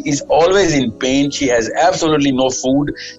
is always in pain, she has absolutely no food,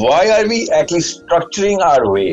why are we actually structuring our way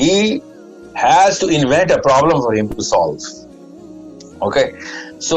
He has to invent a problem for him to solve. Okay, so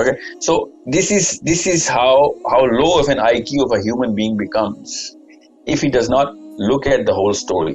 Okay, so this is how low of an IQ of a human being becomes if he does not look at the whole story.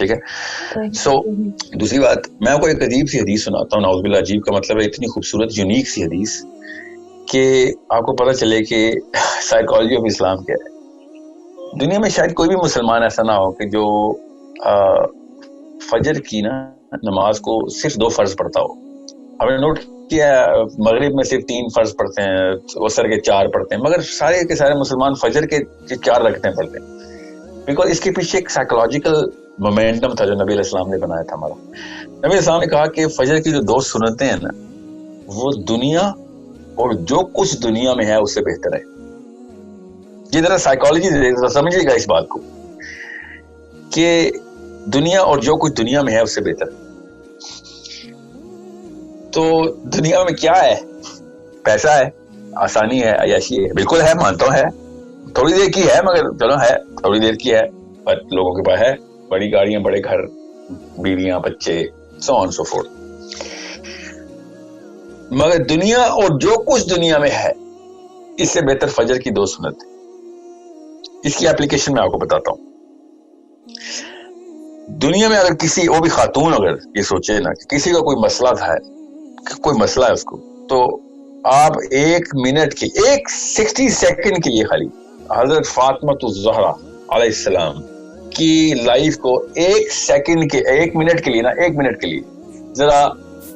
ٹھیک ہے. سو دوسری بات میں آپ کو ایک عجیب سی حدیث سناتا ہوں. نعوذ باللہ، عجیب کا مطلب ہے اتنی خوبصورت یونیک سی حدیث کہ آپ کو پتہ چلے کہ سائیکالوجی آف اسلام کیا ہے. دنیا میں شاید کوئی بھی مسلمان ایسا نہ ہو کہ جو فجر کی نا نماز کو صرف 2 فرض پڑھتا ہو. ہم نے نوٹ کیا مغرب میں صرف 3 فرض پڑھتے ہیں, عصر کے 4 پڑھتے ہیں, مگر سارے کے سارے مسلمان فجر کے 4 رکعتیں پڑھتے ہیں. بیکاز اس کے پیچھے ایک سائیکولوجیکل مومنٹم تھا جو نبی علیہ السلام نے بنایا تھا ہمارا. نبی علیہ السلام نے کہا کہ فجر کی جو 2 سنتیں ہیں نا وہ دنیا اور جو کچھ دنیا میں ہے اس سے بہتر ہے. یہ ذرا سائیکالوجی سمجھیے گا اس بات کو کہ دنیا اور جو کچھ دنیا میں ہے اس سے بہتر ہے. تو دنیا میں کیا ہے؟ پیسہ ہے, آسانی ہے, عیاشی ہے, بالکل ہے, مانتا ہوں ہے, تھوڑی دیر کی ہے مگر چلو ہے, تھوڑی دیر کی ہے, پر لوگوں کے پاس ہے بڑی گاڑیاں, بڑے گھر, بیویاں, بچے, سو آن سو فورتھ. مگر دنیا اور جو کچھ دنیا میں ہے اس سے بہتر فجر کی 2 سنت. اس کی اپلیکیشن میں آپ کو بتاتا ہوں. دنیا میں اگر کسی وہ بھی خاتون اگر یہ سوچے نا کہ کسی کا کوئی مسئلہ تھا, کوئی مسئلہ ہے اس کو, تو آپ 1 منٹ کی 60 سیکنڈ کے لیے خالی حضرت فاطمہ الزہرا علیہ السلام کی لائف کو 1 منٹ کے لیے نا 1 منٹ کے لیے ذرا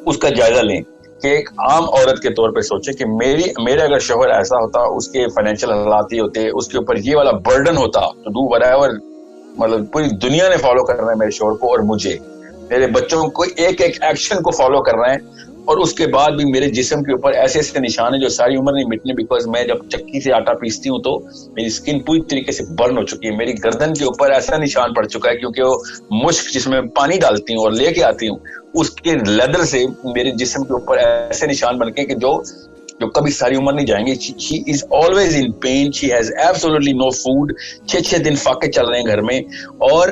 اس کا جائزہ لیں کہ ایک عام عورت کے طور پہ سوچے کہ میرا اگر شوہر ایسا ہوتا, اس کے فائنینشیل حالات ہی ہوتے, اس کے اوپر یہ والا برڈن ہوتا تو ڈو whatever, مطلب پوری دنیا نے فالو کرنا ہے میرے شوہر کو, اور مجھے میرے بچوں کو ایک ایکشن کو فالو کرنا ہے, اور اس کے بعد بھی میرے جسم کے اوپر ایسے ایسے نشان ہیں جو ساری عمر نہیں مٹنے. بیکاز میں جب چکی سے آٹا پیستی ہوں تو میری اسکن پوری طریقے سے برن ہو چکی ہے. میری گردن کے اوپر ایسا نشان پڑ چکا ہے کیونکہ وہ مشک جس میں پانی ڈالتی ہوں اور لے کے آتی ہوں اس کے لیدر سے میرے جسم کے اوپر ایسے نشان بن کے کہ جو کبھی ساری عمر نہیں جائیں گے. She is always in pain. She has absolutely no food. 6 دن فاقے چل رہے ہیں گھر میں, اور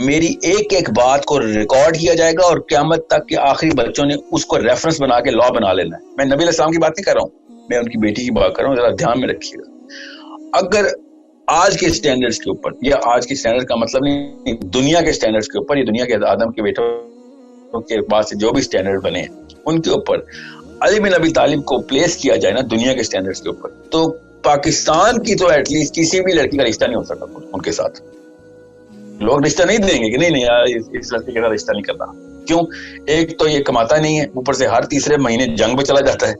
میری ایک بات کو ریکارڈ کیا جائے گا اور قیامت تک کے آخری بچوں نے اس کو ریفرنس بنا کے لا بنا لینا ہے. میں نبی علیہ السلام کی بات نہیں کر رہا ہوں, میں ان کی بیٹی کی بات کر رہا ہوں, ذرا دھیان میں رکھیے گا. اگر آج کے سٹینڈرڈز کے اوپر, یا آج کے سٹینڈرڈ کا مطلب نہیں دنیا کے سٹینڈرڈز کے اوپر, یہ دنیا کے آدم کے بیٹوں کے پاس سے جو بھی سٹینڈرڈ بنے ہیں ان کے اوپر علی بن ابی طالب کو پلیس کیا جائے نا دنیا کے سٹینڈرڈز کے اوپر, تو پاکستان کی تو ایٹ لیسٹ کسی بھی لڑکی کا رشتہ نہیں ہو سکتا ان کے ساتھ. لوگ رشتہ نہیں دیں گے کہ نہیں یار اس لڑکی کے ساتھ رشتہ نہیں کرنا. کیوں؟ ایک تو یہ کماتا نہیں ہے, اوپر سے ہر تیسرے مہینے جنگ میں چلا جاتا ہے,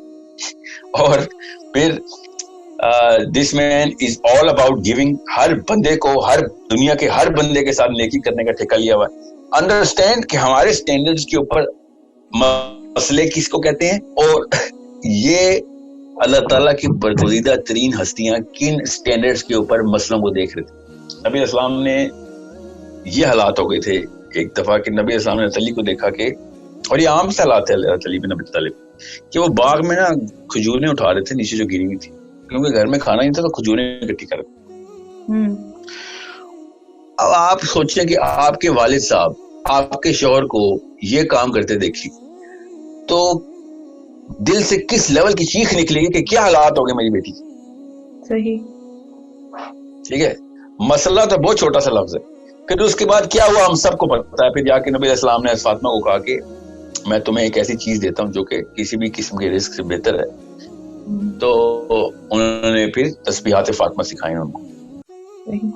اور پھر دس مین از آل اباؤٹ گیونگ. ہر بندے کو, ہر دنیا کے ہر بندے کے ساتھ نیکی کرنے کا ٹھیکہ لیا ہوا ہے. انڈرسٹینڈ کہ ہمارے سٹینڈرڈز کے اوپر مسئلے کس کو کہتے ہیں, اور یہ اللہ تعالیٰ کی برگزیدہ ترین ہستیاں کن سٹینڈرڈز کے اوپر مسئلوں کو دیکھ رہے تھے. نبی اسلام نے یہ حالات ہو گئے تھے ایک دفعہ کہ نبی اسلام نے علی کو دیکھا کہ, اور یہ عام سے حالات ہے علی بن ابی طالب, کہ وہ باغ میں نا کھجوریں اٹھا رہے تھے نیچے جو گری ہوئی تھی, کیونکہ گھر میں کھانا نہیں تھا تو کھجوریں اکٹھی کر رہے. اب آپ سوچیں کہ آپ کے والد صاحب آپ کے شوہر کو یہ کام کرتے دیکھی تو دل سے کس لیول کی چیخ نکلے گی کہ کیا حالات ہو گئے میری بیٹی. صحیح, ٹھیک ہے. مسئلہ تو بہت چھوٹا سا لفظ ہے, پھر اس کے بعد کیا ہوا ہم سب کو پتا ہے. پھر جا کے نبی علیہ السلام نے فاطمہ کو کہا کہ میں تمہیں ایک ایسی چیز دیتا ہوں جو کہ کسی بھی قسم کے رزق سے بہتر ہے. تو انہوں نے پھر تسبیحات فاطمہ سکھائی ان کو.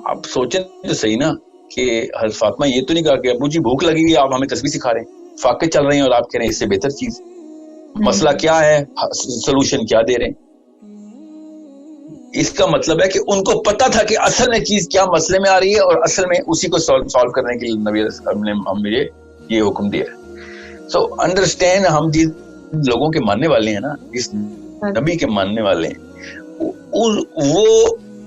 آپ سوچیں تو صحیح نا کہ حضرت فاطمہ یہ تو نہیں کہا کہ ابو جی بھوک لگی ہوئی آپ ہمیں تسبیح سکھا رہے ہیں, فاقے چل رہے ہیں اور آپ کہہ رہے ہیں اس سے بہتر چیز. مسئلہ کیا ہے, سولوشن کیا دے رہے ہیں. اس کا مطلب ہے کہ ان کو پتا تھا کہ اصل میں چیز کیا مسئلے میں آ رہی ہے, اور اصل میں اسی کو سالو کرنے کے لیے نبی نے ہمیں یہ حکم دیا ہے. سو انڈرسٹینڈ, ہم جن لوگوں کے ماننے والے ہیں نا, اس نبی کے ماننے والے ہیں, وہ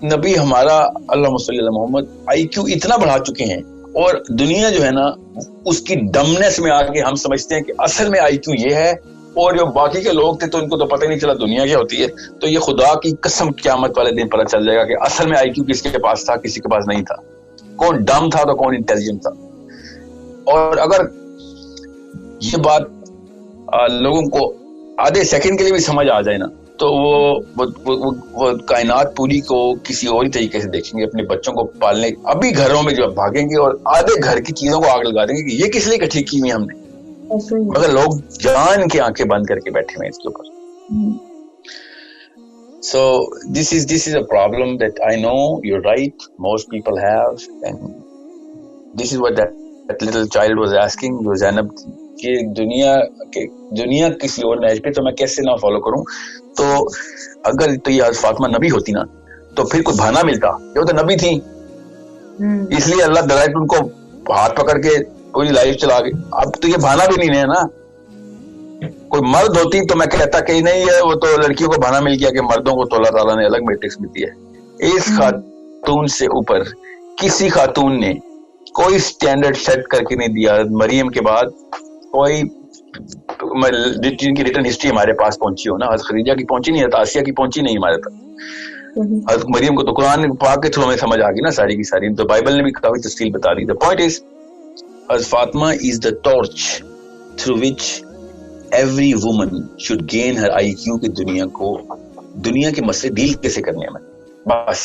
نبی ہمارا اللہم صلی علی محمد آئی کیو اتنا بڑھا چکے ہیں, اور دنیا جو ہے نا اس کی ڈمنس میں آ کے ہم سمجھتے ہیں کہ اصل میں آئی کیو یہ ہے, اور جو باقی کے لوگ تھے تو ان کو تو پتہ ہی نہیں چلا دنیا کیا ہوتی ہے. تو یہ خدا کی قسم قیامت والے دن پتہ چل جائے گا کہ اصل میں آئی کیو کس کے پاس تھا, کسی کے پاس نہیں تھا, کون ڈم تھا تو کون انٹیلیجنٹ تھا. اور اگر یہ بات لوگوں کو آدھے سیکنڈ کے لیے بھی سمجھ آ جائے نا تو وہ کائنات پوری کو کسی اور ہی طریقے سے دیکھیں گے, اپنے بچوں کو پالنے ابھی گھروں میں جو بھاگیں گے اور آدھے گھر کی چیزوں کو آگ لگا دیں گے کہ یہ کس لیے اکٹھی کی ہوئی ہم نے, مگر لوگ جان کے آنکھیں بند کر کے بیٹھے ہوئے اس کے اوپر. So this is a problem that I know you're right, most people have, and this is what that little child was asking, جو زینب کہ دنیا کسی اور نہج پہ تو میں کیسے نہ فالو کروں. تو اگر تو یہ فاطمہ نبی ہوتی نا تو پھر کوئی بہانہ ملتا, یہ تو نبی تھی اس لیے اللہ ڈائریکٹ ان کو ہاتھ پکڑ کے پوری لائف چلا گئی. اب تو یہ بہانہ بھی نہیں ہے نا. کوئی مرد ہوتی تو میں کہتا کہ نہیں ہے وہ تو لڑکیوں کو بہانہ مل گیا کہ مردوں کو تو اللہ تعالیٰ نے الگ میٹرکس میں دیا ہے. اس خاتون سے اوپر کسی خاتون نے کوئی سٹینڈرڈ سیٹ کر کے نہیں دیا. مریم کے بعد کوئی جن کی ریٹن ہسٹری ہمارے پاس پہنچی ہو نا, حضرت خدیجہ کی پہنچی نہیں, حضرت آسیہ کی پہنچی نہیں ہمارے تک. حضرت مریم کو تو قرآن پاک کے تھرو ہمیں سمجھ آ گئی نا ساری کی ساری, تو بائبل نے بھی کافی تفصیل بتا دی. The point is, حضرت Fatima is the torch through which every woman should gain her IQ کہ دنیا کے مسئلے ڈیل کیسے کرنے ہیں. بس